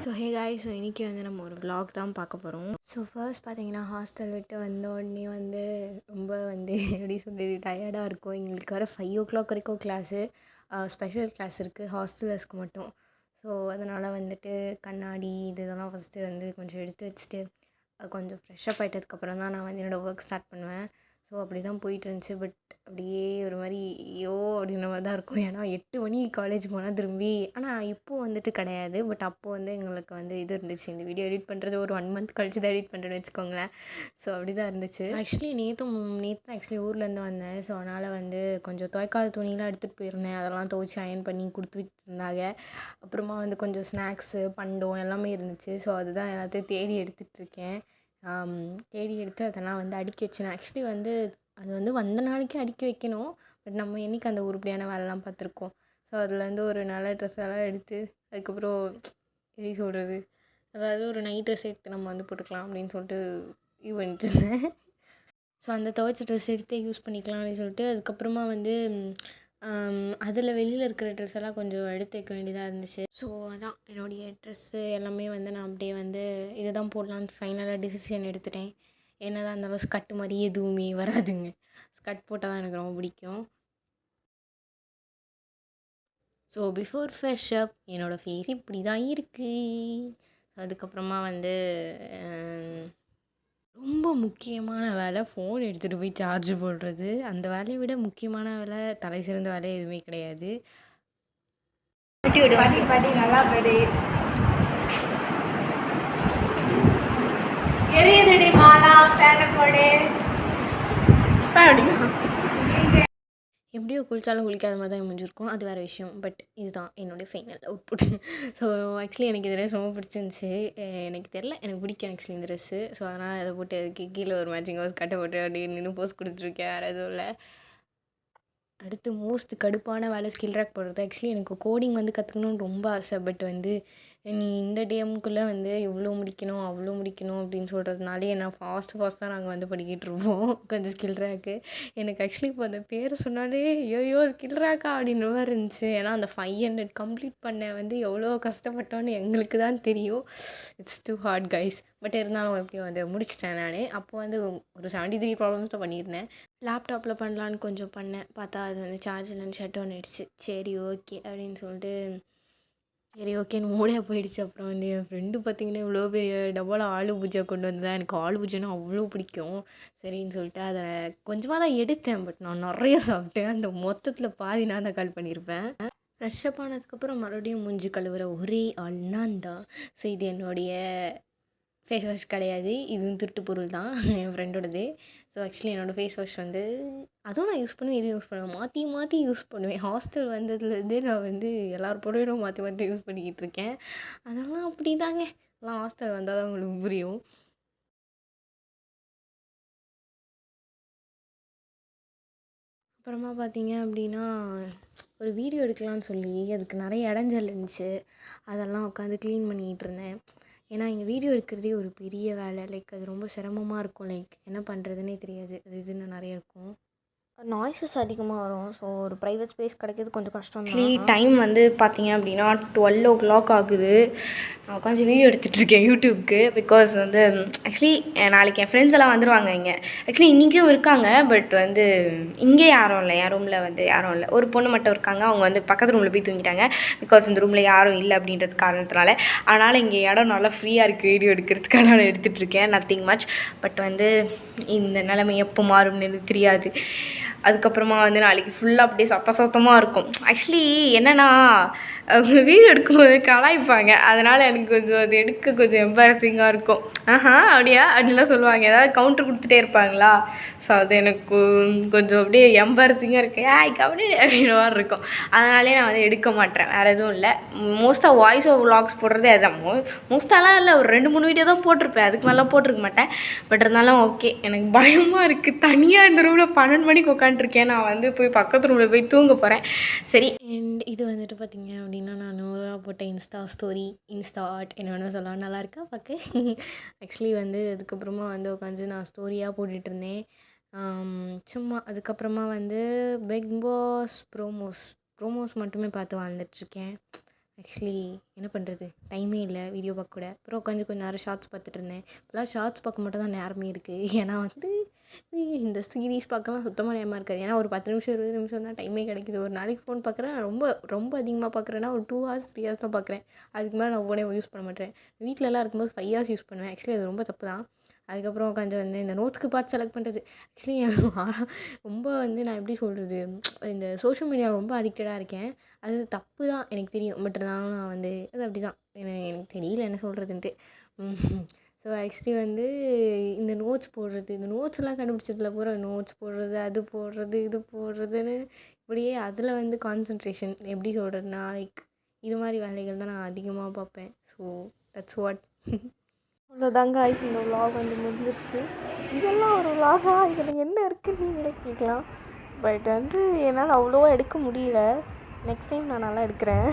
So hey guys, so இன்றைக்கி வந்து நம்ம ஒரு vlog தான் பார்க்க போகிறோம். ஸோ ஃபர்ஸ்ட் பார்த்தீங்கன்னா ஹாஸ்டல் விட்டு வந்த உடனே வந்து ரொம்ப வந்து எப்படி சொல்கிறது டயர்டாக இருக்கும். எங்களுக்கு வர 5 o'clock வரைக்கும் கிளாஸு, ஸ்பெஷல் கிளாஸ் இருக்குது ஹாஸ்டலர்ஸ்க்கு மட்டும். ஸோ அதனால் வந்துட்டு கண்ணாடி இதெல்லாம் ஃபஸ்ட்டு வந்து கொஞ்சம் எடுத்து வச்சுட்டு கொஞ்சம் ஃப்ரெஷ்ஷப் ஆகிட்டதுக்கப்புறம் தான் நான் வந்து என்னோடய ஒர்க் ஸ்டார்ட் பண்ணுவேன். ஸோ அப்படி தான் போயிட்டு இருந்துச்சு. பட் அப்படியே ஒரு மாதிரி ஐயோ அப்படின்ற மாதிரி தான் இருக்கும். ஏன்னா 8 மணிக்கு காலேஜ் போனால் திரும்பி, ஆனால் இப்போது வந்துட்டு கிடையாது. பட் அப்போது வந்து எங்களுக்கு வந்து இது இருந்துச்சு, இந்த வீடியோ எடிட் பண்ணுறது ஒரு 1 month கழிச்சு தான் எடிட் பண்ணுறேன்னு வச்சுக்கோங்களேன். ஸோ அப்படி தான் இருந்துச்சு. ஆக்சுவலி நேற்று தான் ஆக்சுவலி ஊர்லேருந்து வந்தேன். ஸோ அதனால் வந்து கொஞ்சம் துவைக்காத துணியெலாம் எடுத்துகிட்டு போயிருந்தேன். அதெல்லாம் துவைச்சி அயன் பண்ணி கொடுத்து விட்டுருந்தாங்க. அப்புறமா வந்து கொஞ்சம் ஸ்நாக்ஸு பண்டம் எல்லாமே இருந்துச்சு. ஸோ அதுதான் எல்லாத்தையும் தேடி எடுத்துகிட்ருக்கேன். தேடி எடுத்து அதெல்லாம் வந்து அடுக்கி வச்சேன். ஆக்சுவலி வந்து அது வந்து வந்த நாளைக்கு அடுக்கி வைக்கணும். பட் நம்ம என்றைக்கு அந்த உருப்படியான வேலைலாம் பார்த்துருக்கோம். ஸோ அதுலேருந்து ஒரு நல்ல ட்ரெஸ் எல்லாம் எடுத்து அதுக்கப்புறம் எப்படி சொல்கிறது, அதாவது ஒரு நைட் ட்ரெஸ் எடுத்து நம்ம வந்து போட்டுக்கலாம் அப்படின்னு சொல்லிட்டு இது பண்ணிட்டு இருந்தேன். ஸோ அந்த துவைச்ச ட்ரெஸ் எடுத்து யூஸ் பண்ணிக்கலாம் அப்படின்னு சொல்லிட்டு அதுக்கப்புறமா வந்து அதில் வெளியில் இருக்கிற ட்ரெஸ் எல்லாம் கொஞ்சம் எடுத்து வைக்க வேண்டியதாக இருந்துச்சு. ஸோ அதான் என்னுடைய ட்ரெஸ்ஸு எல்லாமே வந்து நான் அப்படியே வந்து இதை தான் போடலான்னு ஃபைனலாக டிசிஷன் எடுத்துட்டேன். என்னதான் இருந்தாலும் ஸ்கர்ட் மாதிரி எதுவுமே வராதுங்க. ஸ்கர்ட் போட்டால் தான் எனக்கு ரொம்ப பிடிக்கும். ஸோ பிஃபோர் ஃப்ரெஷ் அப் என்னோடய ஃபேஸ் இப்படி தான் இருக்குது. அதுக்கப்புறமா வந்து ரொம்ப முக்கியமான வேலை ஃபோன் எடுத்துகிட்டு போய் சார்ஜ் போடுறது. அந்த வேலையை விட முக்கியமான வேலை, தலை சிறந்த வேலை எதுவுமே கிடையாது. படி படி நல்லா படி. எரியுதுடி மாலா, பேனை போடு. எப்படியோ குளித்தாலும் குளிக்காத மாதிரி தான் முடிஞ்சிருக்கும், அது வேறு விஷயம். பட் இதுதான் என்னுடைய ஃபைனல் அவுட்புட். ஸோ ஆக்சுவலி எனக்கு இந்த ட்ரெஸ் ரொம்ப பிடிச்சிருந்துச்சி. எனக்கு தெரில, எனக்கு பிடிக்கும் ஆக்சுவலி இந்த ட்ரெஸ்ஸு. ஸோ அதனால் அதை போட்டு அதுக்கு கீழே ஒரு மேட்சிங் ஹவுஸ் கட்டை போட்டு அப்படியே நின்று போஸ்ட் கொடுத்துருக்கேன். வேறு எதுவும் இல்லை. அடுத்து மோஸ்ட் கடுப்பான வேலை ஸ்கில் ரேக் போடுறது. ஆக்சுவலி எனக்கு கோடிங் வந்து கற்றுக்கணுன்னு ரொம்ப ஆசை. பட் வந்து நீ இந்த டேமுக்குள்ளே வந்து இவ்வளோ முடிக்கணும் அவ்வளோ முடிக்கணும் அப்படின்னு சொல்கிறதுனாலே நான் ஃபாஸ்ட்டாக நாங்கள் வந்து படிக்கிட்டுருப்போம் கொஞ்சம் ஸ்கில் ரேக்கு. எனக்கு ஆக்சுவலி இப்போ அந்த பேர் சொன்னாலே ஐயோ ஸ்கில் ரேக்கா அப்படின்ற மாதிரி இருந்துச்சு. ஏன்னா அந்த 500 கம்ப்ளீட் பண்ண வந்து எவ்வளோ கஷ்டப்பட்டோன்னு எங்களுக்கு தான் தெரியும். It's too hard guys. But இருந்தாலும் எப்படியும் வந்து முடிச்சிட்டேன் நான். அப்போ வந்து ஒரு 73 ப்ராப்ளம்ஸ் தான் பண்ணியிருந்தேன். லேப்டாப்பில் பண்ணலான்னு கொஞ்சம் பண்ணேன். பார்த்தா அது வந்து சார்ஜ் இல்லைன்னு ஷட் டவுன் ஆகிடுச்சு. சரி ஓகே அப்படின்னு சொல்லிட்டு சரி ஓகேன்னு மூடியாக போயிடுச்சு. அப்புறம் வந்து என் ஃப்ரெண்டு பார்த்திங்கன்னா இவ்வளோ பெரிய டப்பாவில் ஆலு பூஜா கொண்டு வந்தேன். எனக்கு ஆலு பூஜைன்னா அவ்வளோ பிடிக்கும். சரின்னு சொல்லிட்டு அதை கொஞ்சமாக தான் எடுத்தேன். பட் நான் நிறைய சாப்பிட்டேன். அந்த மொத்தத்தில் பாதி நான் தான் கால் பண்ணியிருப்பேன். ஃப்ரெஷ்ஷப் ஆனதுக்கப்புறம் மறுபடியும் மூஞ்சி கழுவுற ஒரே ஆள் நான் தான். ஸோ இது என்னுடைய ஃபேஸ் வாஷ் கிடையாது, இதுவும் திருட்டு பொருள் தான், என் ஃப்ரெண்டோடது. ஸோ ஆக்சுவலி என்னோடய ஃபேஸ் வாஷ் வந்து அதுவும் நான் யூஸ் பண்ணுவேன், இதுவும் யூஸ் பண்ணுவேன், மாற்றி மாற்றி யூஸ் பண்ணுவேன். ஹாஸ்டல் வந்ததுலேருந்தே நான் வந்து எல்லார் பொருளும் மாற்றி மாற்றி யூஸ் பண்ணிக்கிட்டு இருக்கேன். அதெல்லாம் அப்படி தாங்க, எல்லாம் ஹாஸ்டல் வந்தால் தான் உங்களுக்கு புரியும். அப்புறமா பார்த்தீங்க அப்படின்னா ஒரு வீடியோ எடுக்கலான்னு சொல்லி அதுக்கு நிறைய இடைஞ்சல் இருந்துச்சு. அதெல்லாம் உட்காந்து க்ளீன் பண்ணிக்கிட்டு இருந்தேன். ஏன்னா இங்கே வீடியோ எடுக்கிறதே ஒரு பெரிய வேலை. லைக் அது ரொம்ப சிரமமாக இருக்கும். லைக் என்ன பண்ணுறதுனே தெரியாது. அது இதுன்னு நிறைய இருக்கும். நாய்ஸஸ் அதிகமாக வரும். ஸோ ஒரு ப்ரைவேட் ஸ்பேஸ் கிடைக்கிறது கொஞ்சம் கஷ்டம். ஆக்சுவலி டைம் வந்து பார்த்தீங்க அப்படின்னா 12 o'clock ஆகுது. நான் உட்காந்து வீடியோ எடுத்துகிட்ருக்கேன் யூடியூப்க்கு. பிகாஸ் வந்து ஆக்சுவலி நாளைக்கு என் ஃப்ரெண்ட்ஸ் எல்லாம் வந்துடுவாங்க இங்கே. ஆக்சுவலி இன்றைக்கும் இருக்காங்க. பட் வந்து இங்கே யாரும் இல்லை, என் ரூமில் வந்து யாரும் இல்லை. ஒரு பொண்ணு மட்டும் இருக்காங்க. அவங்க வந்து பக்கத்து ரூமில் போய் தூங்கிட்டாங்க. பிகாஸ் இந்த ரூமில் யாரும் இல்லை அப்படின்றது காரணத்தினால. அதனால் இங்கே இடம் நல்லா ஃப்ரீயாக இருக்குது வீடியோ எடுக்கிறதுக்கு. அதனால் எடுத்துகிட்ருக்கேன். Nothing much. பட் வந்து இந்த நிலைமை எப்போ மாறும்னு எனக்கு தெரியாது. அதுக்கப்புறமா வந்து நாளைக்கு ஃபுல்லாக அப்படியே சத்தமாக இருக்கும். ஆக்சுவலி என்னென்னா வீடியோ எடுக்கும்போது கலாய்ப்பாங்க. அதனால் எனக்கு கொஞ்சம் அது எடுக்க கொஞ்சம் எம்பாரசிங்காக இருக்கும். அப்படியா அப்படின்லாம் சொல்லுவாங்க. ஏதாவது கவுண்ட்ரு கொடுத்துட்டே இருப்பாங்களா. ஸோ அது எனக்கு கொஞ்சம் அப்படியே எம்பாரசிங்காக இருக்குது. கபடி அப்படின்ற மாதிரி இருக்கும். அதனாலே நான் வந்து எடுக்க மாட்டேன். வேறு எதுவும் இல்லை. மோஸ்ட்டாக வாய்ஸ் ஓவர் விலாக்ஸ் போடுறதே அதுதான். மோஸ்ட்டாலாம் இல்லை, ஒரு 2-3 வீடியோ தான் போட்டிருப்பேன். அதுக்கு மேலே போட்டிருக்க மாட்டேன். பட் இருந்தாலும் ஓகே. எனக்கு பயமாக இருக்குது. தனியாக இந்த ரூமில் 12 மணிக்கு உட்காந்துருக்கேன். நான் வந்து போய் பக்கத்து ரூமில் போய் தூங்க போகிறேன். சரி. அண்ட் இது வந்துட்டு பார்த்திங்க அப்படின்னா நான் போட்ட இன்ஸ்டா ஸ்டோரி, இன்ஸ்டா ஆர்ட் என்ன வேணால் சொல்லலாம். நல்லா இருக்கா பார்க்க. ஆக்சுவலி வந்து அதுக்கப்புறமா வந்து உட்காந்து நான் ஸ்டோரியாக போட்டுட்ருந்தேன் சும்மா. அதுக்கப்புறமா வந்து பிக் பாஸ் ப்ரோமோஸ் மட்டுமே பார்த்து வாழ்ந்துட்டுருக்கேன். ஆக்சுவலி என்ன பண்ணுறது, டைமே இல்லை வீடியோ பார்க்க கூட. அப்புறம் உட்காந்து கொஞ்சம் நேரம் ஷார்ட்ஸ் பார்த்துட்டு இருந்தேன். இப்போலாம் ஷார்ட்ஸ் பார்க்க மட்டும் தான் நேரமே இருக்குது. ஏன்னா வந்து இந்த சீரீஸ் பார்க்கலாம் சுத்தமாக நேரமாக இருக்காது. ஏன்னா ஒரு 10 நிமிஷம் 20 நிமிஷம் தான் டைமே கிடைக்குது. ஒரு நாளைக்கு ஃபோன் பார்க்குறேன். ரொம்ப ரொம்ப அதிகமாக பார்க்குறேன்னா ஒரு 2 ஹார்ஸ் 3 ஹார்ஸ் தான் பார்க்குறேன். அதுக்கு மேலே நான் ஃபோனே யூஸ் பண்ண மாட்டேன். வீட்டிலலாம் இருக்கும்போது 5 ஹார்ஸ் யூஸ் பண்ணுவேன். ஆக்சுவலி அது ரொம்ப தப்பு தான். அதுக்கப்புறம் உட்காந்து வந்து இந்த நோட்ஸ்க்கு பார்த்து செலக்ட் பண்ணுறது. ஆக்சுவலி ரொம்ப வந்து நான் எப்படி சொல்கிறது, இந்த சோஷியல் மீடியா ரொம்ப அடிக்டடாக இருக்கேன். அது தப்பு தான் எனக்கு தெரியும். பட் இருந்தாலும் நான் வந்து அது அப்படி தான். எனக்கு தெரியல என்ன சொல்கிறதுன்ட்டு. ஸோ ஆக்சுவலி வந்து இந்த நோட்ஸ் போடுறது, இந்த நோட்ஸ்லாம் கண்டுபிடிச்சதுல பூரா நோட்ஸ் போடுறது, அது போடுறது, இது போடுறதுன்னு இப்படியே அதில் வந்து கான்சன்ட்ரேஷன் எப்படி சொல்கிறதுனா லைக் இது மாதிரி வேலைகள் தான் நான் அதிகமாக பார்ப்பேன். So that's what. அவ்வளோதாங்க ஆயிடுச்சு. இந்த விலாக் வந்து முடிஞ்சிருச்சு. இதெல்லாம் ஒரு விலாகா, இதில் என்ன இருக்குன்னு நீங்களே கேட்கலாம். பட் வந்து என்னால் அவ்வளோவா எடுக்க முடியல. நெக்ஸ்ட் டைம் நான் நல்லா எடுக்கிறேன்.